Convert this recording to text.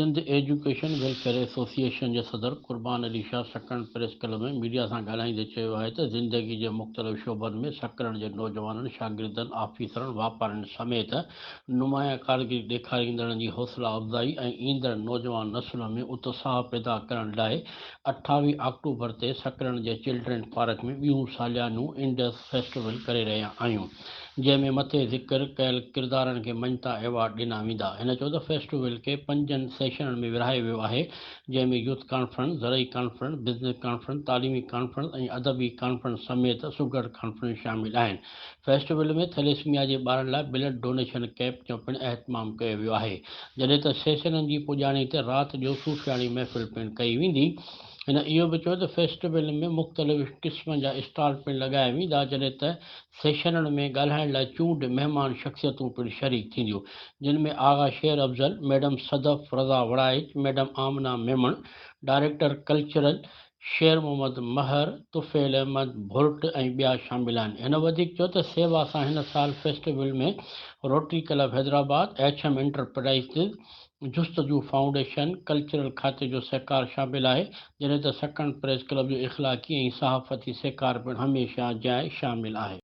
Sindh education welfare association जे सदर Qurban Ali Shah सकरण press club में media सां ॻाल्हाईंदे चयो आहे त ज़िंदगी जे मुख़्तलिफ़ शोबनि में सकरण जे नौजवाननि, शागिर्दनि, ऑफिसरनि, वापारियुनि समेत नुमाया कारगिरी ॾेखारींदड़नि जी हौसला अफ़ज़ाई ऐं ईंदड़ नौजवान नस्ल में उत्साह पैदा करण लाइ 28 अक्टूबर ते सकरण जे चिल्ड्रन पार्क में ॿियूं सालियानू इंडस फेस्टिवल करे रहिया आहियूं, जंहिंमें मथे ज़िक्र कयल किरदारनि खे मञता एवॉर्ड ॾिना वेंदा। हिन चयो त फेस्टिवल खे 5 सेशननि में विरहायो वियो आहे, जंहिंमें यूथ कॉन्फ्रेंस, ज़रई कॉन्फ्रेंस, बिज़नेस कॉन्फ्रेंस, तालीमी कॉन्फ्रेंस ऐं अदबी कॉन्फ्रेंस समेत सुगड़ कॉन्फ्रेंस शामिल आहिनि। फेस्टिवल में थैलेसीमिया जे ॿारनि लाइ ब्लड डोनेशन कैंप जो पिणु अहतमाम कयो वियो आहे, जॾहिं त सेशननि जी पुॼाणी ते राति जो सूफ़ियाणी महफ़िल पिणु कई वेंदी। हिन इहो बि चयो त फेस्टिवल में मुख़्तलिफ़ क़िस्म जा स्टॉल पिणु लॻाया वेंदा, जॾहिं त सेशननि में ॻाल्हाइण लाइ चूंड महिमान शख़्सियतूं पिणु शरीक थींदियूं, जिन में आगा शेर अफ़ज़ल, मैडम सदफ़ रज़ा वड़ाइच, मैडम आमना मेमण, डायरेक्टर कल्चरल शेर मोहम्मद महर, तुफ़ैल अहमद भुर्ट ऐं ॿिया शामिल आहिनि। हिन वधीक चयो त सेवा सां हिन साल फेस्टिवल में Rotary Club Hyderabad, HM enterprises, Justuju foundation, cultural खाते जो सहकार शामिल आहे, जॾहिं त सकण प्रेस क्लब जो इख़लाक़ी ऐं सहाफ़ती सहकार पिणु हमेशह जाइ शामिल आहे।